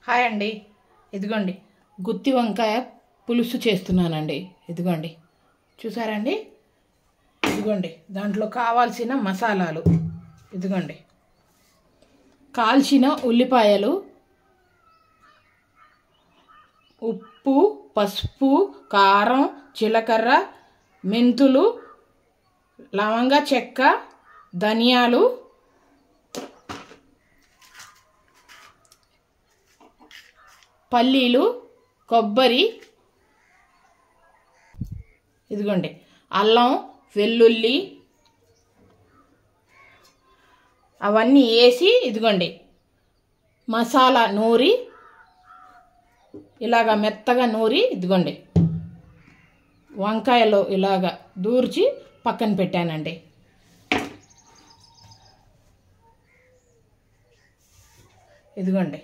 Hi అండి. ఇదిగోండి గుత్తి వంకాయ పులుసు చేస్తున్నానండి. ఇదిగోండి చూసారండి. ఇదిగోండి దాంట్లో కావాల్సిన మసాలాలు. ఇదిగోండి కాల్చిన ఉల్లిపాయలు, ఉప్పు, పసుపు, కారం, జీలకర్ర, మెంతులు, లవంగ చెక్క, ధనియాలు, పల్లీలు, కొబ్బరి, ఇదిగోండి అల్లం, వెల్లుల్లి అవన్నీ వేసి ఇదిగోండి మసాలా నూరి ఇలాగా మెత్తగా నూరి ఇదిగోండి వంకాయలో ఇలాగా దూర్చి పక్కన పెట్టానండి. ఇదిగోండి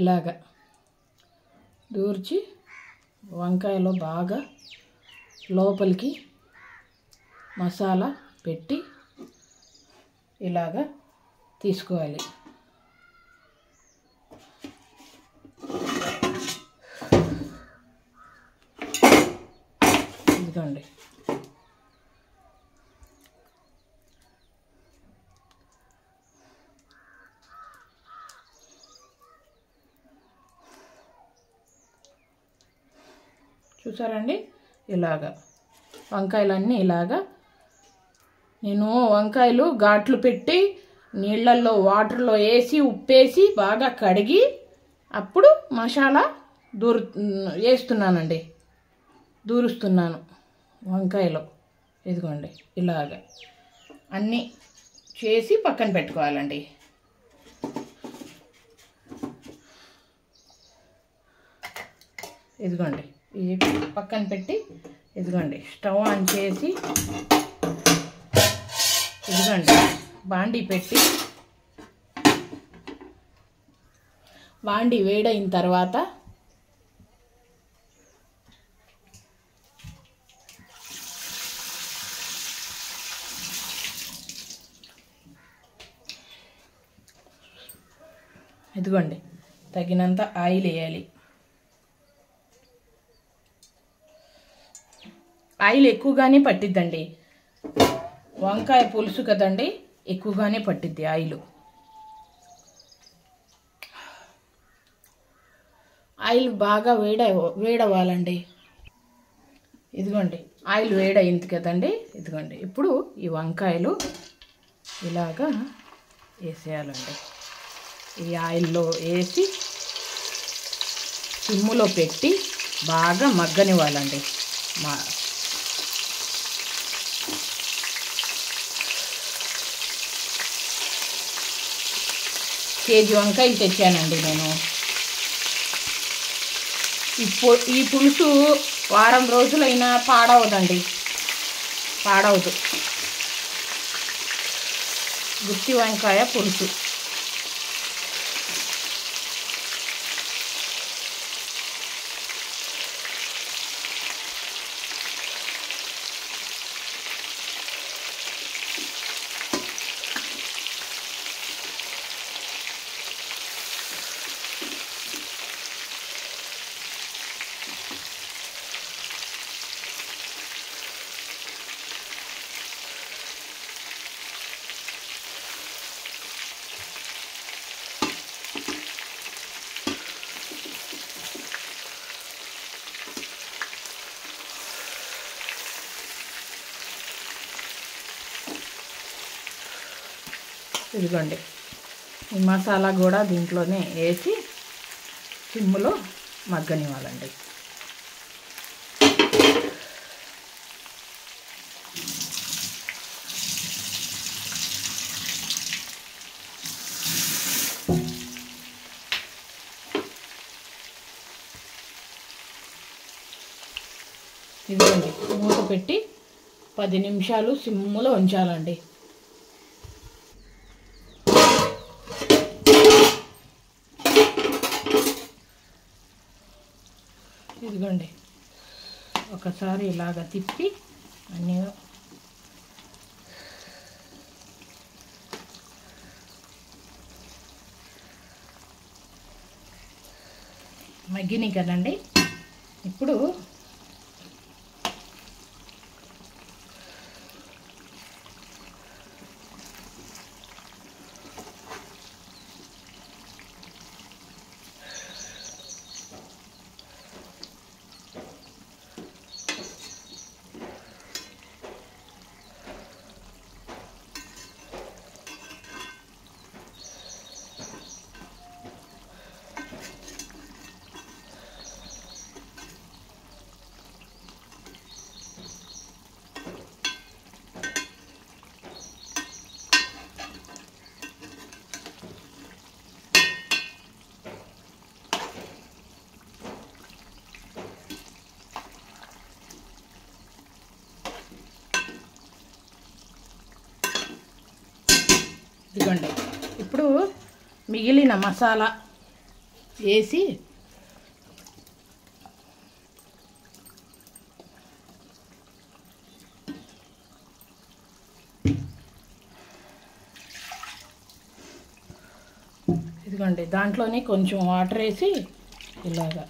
ఇలాగా దూర్చి వంకాయలో బాగా లోపలికి మసాలా పెట్టి ఇలాగా తీసుకోవాలి. ఇదిగోండి చూసారండి. ఇలాగా వంకాయలన్నీ ఇలాగా నేను వంకాయలు ఘాట్లు పెట్టి నీళ్ళల్లో వాటర్లో వేసి ఉప్పేసి బాగా కడిగి అప్పుడు మసాలా వేస్తున్నానండి, దూరుస్తున్నాను వంకాయలో. ఇదిగోండి ఇలాగా అన్నీ చేసి పక్కన పెట్టుకోవాలండి. ఇదిగోండి ఈ పక్కన పెట్టి ఇదిగోండి స్టవ్ ఆన్ చేసి ఇదిగోండి బాండీ పెట్టి బాండీ వేడైన తర్వాత ఇదిగోండి తగినంత ఆయిల్ వేయాలి. ఆయిల్ ఎక్కువగానే పట్టిద్దండి, వంకాయ పులుసు కదండి, ఎక్కువగానే పట్టిద్ది ఆయిల్. ఆయిల్ బాగా వేడవ్వాలండి. ఇదిగోండి ఆయిల్ వేడయింది కదండి. ఇదిగోండి ఇప్పుడు ఈ వంకాయలు ఇలాగా వేసేయాలండి. ఈ ఆయిల్లో వేసి సిమ్ములో పెట్టి బాగా మగ్గనివ్వాలండి. కేజీ వంకాయలు తెచ్చానండి నేను. ఈ పులుసు వారం రోజులైనా పాడవదండి, పాడవదు. గుత్తి వంకాయ పులుసు. ఇదిగోండి ఈ మసాలా కూడా దీంట్లోనే వేసి సిమ్ములో మగ్గనివ్వాలండి. ఇదిగోండి మూత పెట్టి 10 నిమిషాలు సిమ్ములో ఉంచాలండి. ఇదిగోండి ఒకసారి ఇలాగ తిప్పి అన్నీ మగ్గినాయి కదండి. ఇప్పుడు ఇదిగోండి, ఇప్పుడు మిగిలిన మసాలా వేసి ఇదిగోండి దాంట్లోనే కొంచెం వాటర్ వేసి ఇలాగా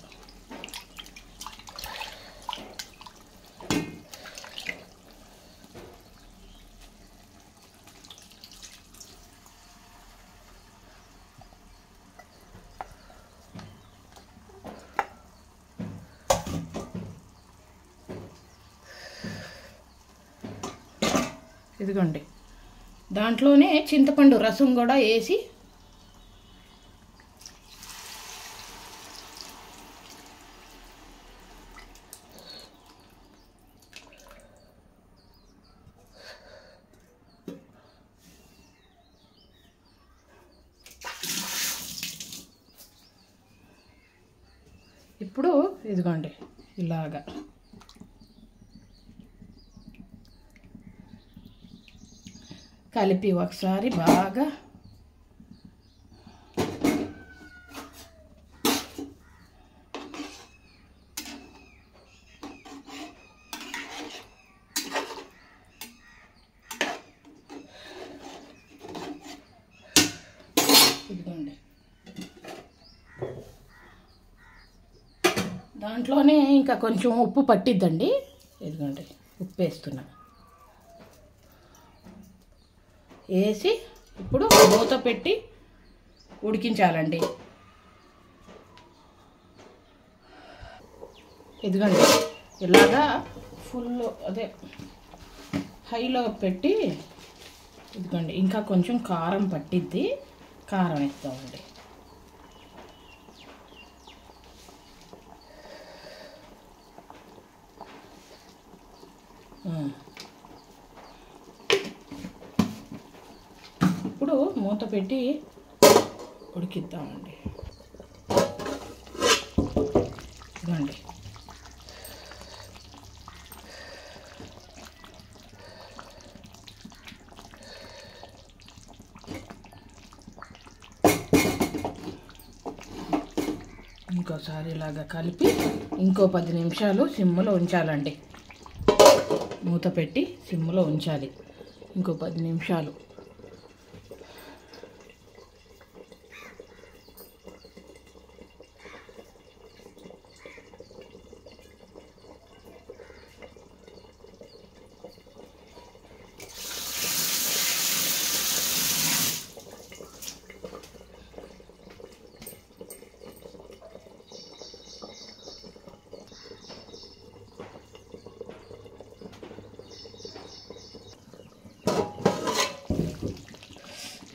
ఇదిగోండి దాంట్లోనే చింతపండు రసం కూడా వేసి ఇప్పుడు ఇదిగోండి ఇలాగా కలిపి ఒకసారి బాగా ఇదిగోండి దాంట్లోనే ఇంకా కొంచెం ఉప్పు పట్టిద్దండి. ఇదిగోండి ఉప్పు వేస్తున్నా, వేసి ఇప్పుడు మూత పెట్టి ఉడికించాలండి. ఇదిగోండి ఇలాగా ఫుల్ హైలో పెట్టి ఇదిగోండి ఇంకా కొంచెం కారం పట్టిద్ది, కారం వేస్తామండి. ఇప్పుడు మూత పెట్టి ఉడికిద్దామండి. ఇదిగోండి ఇంకోసారి ఇలాగా కలిపి ఇంకో 10 నిమిషాలు సిమ్లో ఉంచాలండి. మూత పెట్టి సిమ్లో ఉంచాలి ఇంకో 10 నిమిషాలు.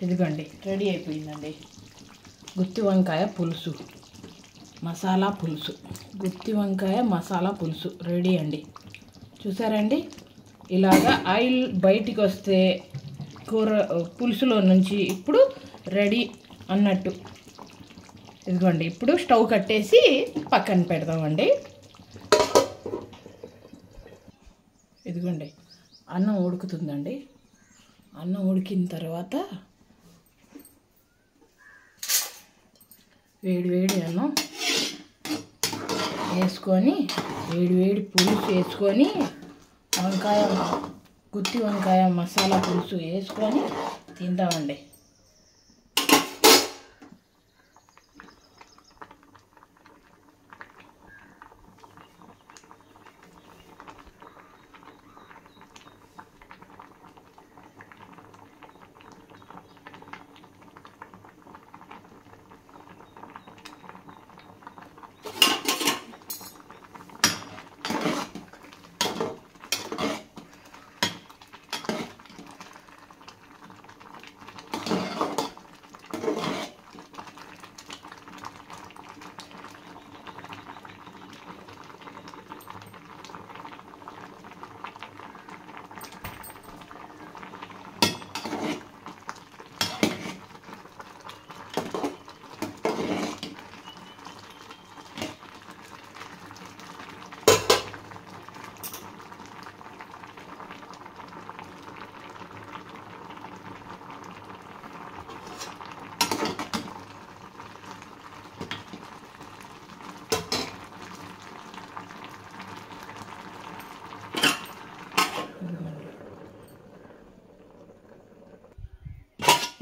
ఇదిగోండి రెడీ అయిపోయిందండి గుత్తి వంకాయ పులుసు, మసాలా పులుసు. గుత్తి వంకాయ మసాలా పులుసు రెడీ అండి. చూసారండి ఇలాగా ఆయిల్ బయటికి వస్తే కూర పులుసులో నుంచి ఇప్పుడు రెడీ అన్నట్టు. ఇదిగోండి ఇప్పుడు స్టవ్ కట్టేసి పక్కన పెడదామండి. ఇదిగోండి అన్నం ఉడుకుతుందండి. అన్నం ఉడికిన తర్వాత వేడి అన్నం వేసుకొని వేడి పులుసు వేసుకొని గుత్తి వంకాయ మసాలా పులుసు వేసుకొని తిందామండి.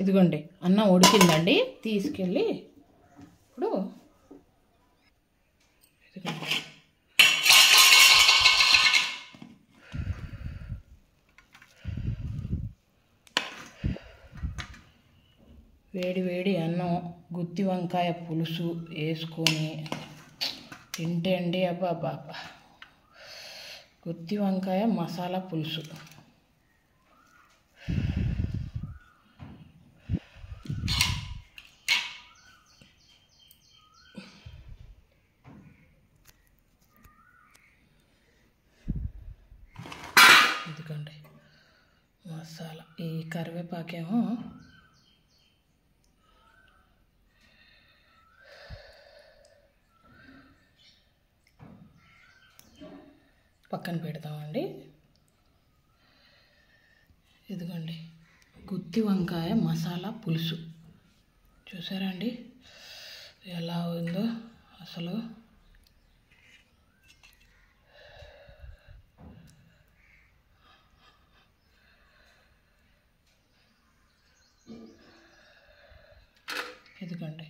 ఇదిగోండి అన్నం ఉడికిందండి, తీసుకెళ్ళి ఇప్పుడు ఇదిగోండి వేడి వేడి అన్నం గుత్తి వంకాయ పులుసు వేసుకొని తింటే అండి అబ్బా గుత్తి వంకాయ మసాలా పులుసు. ఇదిగోండి మసాలా, ఈ కరివేపాకేమో పక్కన పెడతామండి. ఇదిగోండి గుత్తి వంకాయ మసాలా పులుసు చూసారా అండి ఎలా ఉందో అసలు. ఇదిగోండి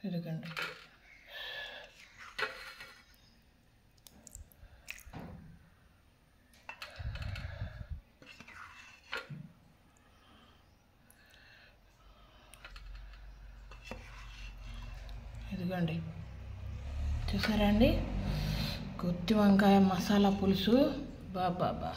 ఇదిగోండి ఇదిగోండి చూసారా అండి గుత్తి వంకాయ మసాలా పులుసు. బాబా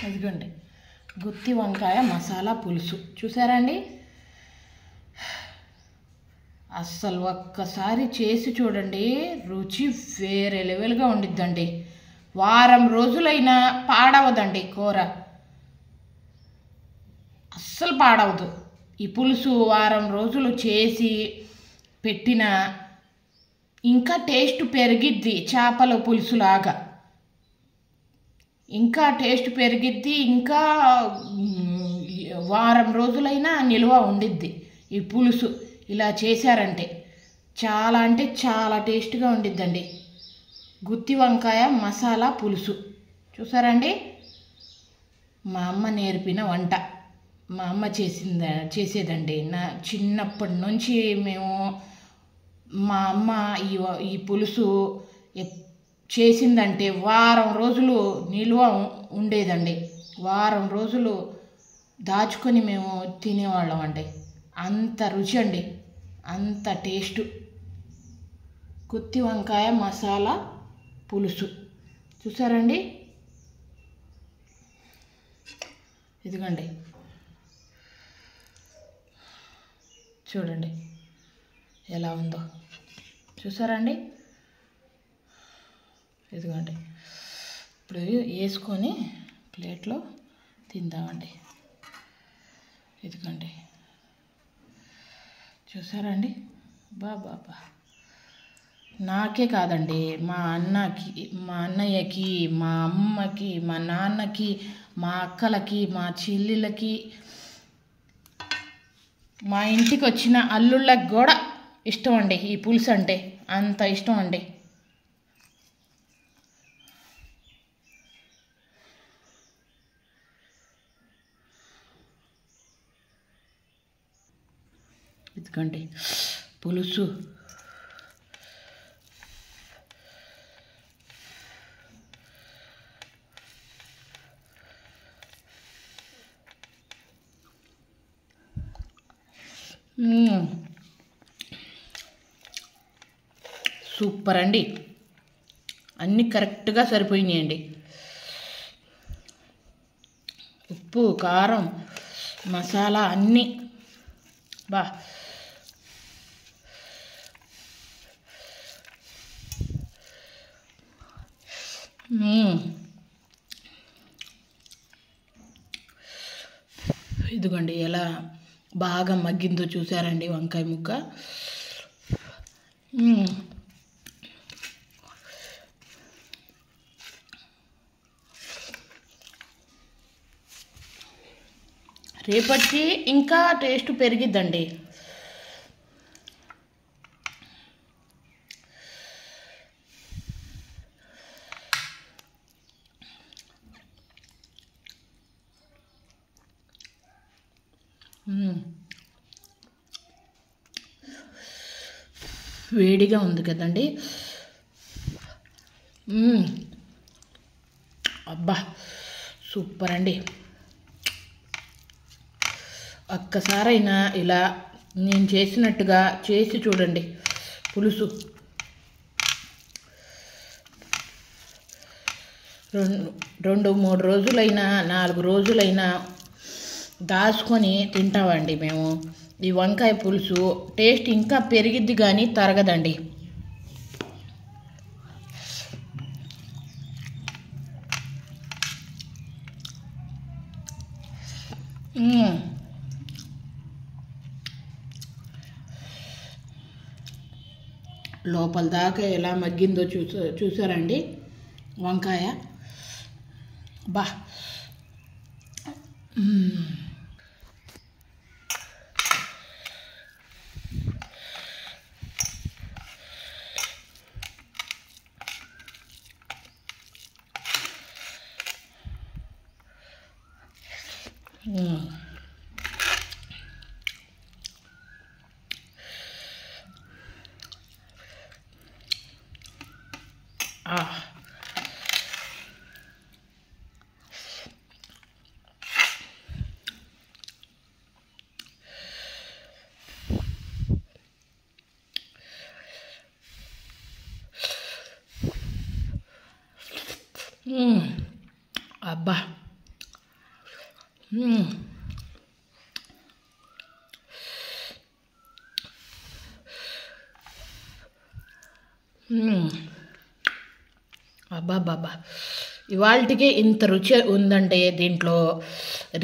ఇదిగోండి గుత్తి వంకాయ మసాలా పులుసు చూసారా అండి. అస్సలు ఒక్కసారి చేసి చూడండి, రుచి వేరే లెవెల్గా ఉండిద్దండి. వారం రోజులైనా పాడవదండి కూర, అస్సలు పాడవదు. ఈ పులుసు వారం రోజులు చేసి పెట్టిన ఇంకా టేస్ట్ పెరిగిద్ది, చేపల పులుసులాగా ఇంకా టేస్ట్ పెరిగిద్ది, ఇంకా వారం రోజులైనా నిల్వ ఉండిద్ది. ఈ పులుసు ఇలా చేశారంటే చాలా అంటే చాలా టేస్ట్గా ఉండిద్దండి. గుత్తి వంకాయ మసాలా పులుసు చూసారండి. మా అమ్మ నేర్పిన వంట, మా అమ్మ చేసేదండి. నా చిన్నప్పటి నుంచి మేము మా అమ్మ ఈ పులుసు చేసిందంటే వారం రోజులు నిల్వ ఉండేదండి. వారం రోజులు దాచుకొని మేము తినేవాళ్ళం అండి. అంత రుచి అండి, అంత టేస్టు. గుత్తి వంకాయ మసాలా పులుసు చూసారండి. ఇదిగోండి చూడండి ఎలా ఉందో చూసారండి. ఇదిగోండి ఇప్పుడు వేసుకొని ప్లేట్లో తిందామండి. ఇదిగోండి చూసారండి. బాబా నాకే కాదండి, మా అన్నయ్యకి, మా అమ్మకి, మా నాన్నకి, మా అక్కలకి, మా చెల్లెళ్ళకి, మా ఇంటికి వచ్చిన అల్లుళ్ళకి కూడా ఇష్టం అండి ఈ పులుసు అంటే. అంత ఇష్టం అండి. ఇదిగోండి పులుసు సూపర్ అండి. అన్నీ కరెక్ట్గా సరిపోయినాయండి. ఉప్పు, కారం, మసాలా అన్నీ ఇదిగోండి ఎలా బాగా మగ్గిందో చూసారండి వంకాయ ముక్క. రేపటికి ఇంకా టేస్ట్ పెరిగిద్దండి. వేడిగా ఉంది కదండి. అబ్బా సూపర్ అండి. ఒక్కసారైనా ఇలా నేను చేసినట్టుగా చేసి చూడండి. పులుసు 2-3 రోజులైనా 4 రోజులైనా దాచుకొని తింటామండి మేము. ఈ వంకాయ పులుసు టేస్ట్ ఇంకా పెరిగిద్ది కానీ తరగదండి. లోపల దాకా ఎలా మగ్గిందో చూసారండి వంకాయ. బా అబ్బా అబ్బాబ్బాబ్బా ఇవాళకి ఇంత రుచి ఉందంటే దీంట్లో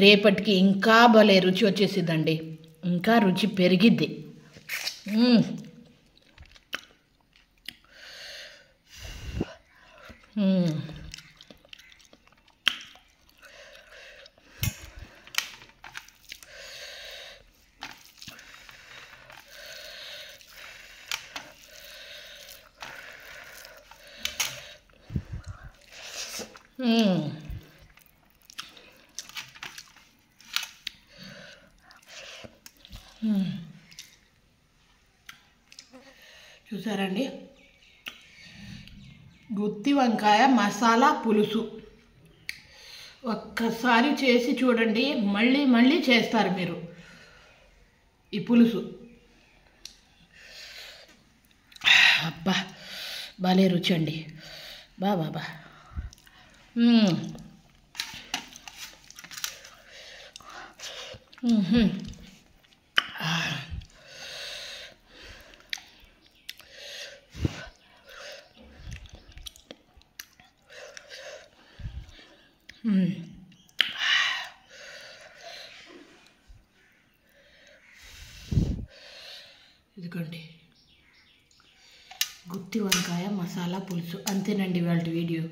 రేపటికి ఇంకా భలే రుచి వచ్చేసిద్దండి. ఇంకా రుచి పెరిగిద్ది. చూసారండి గుత్తి వంకాయ మసాలా పులుసు. ఒక్కసారి చేసి చూడండి, మళ్ళీ మళ్ళీ చేస్తారు మీరు ఈ పులుసు. అబ్బా భలే రుచి అండి. బాబా ఇదిగోండి గుత్తి వంకాయ మసాలా పులుసు. అంతేనండి వాళ్ళ వీడియో.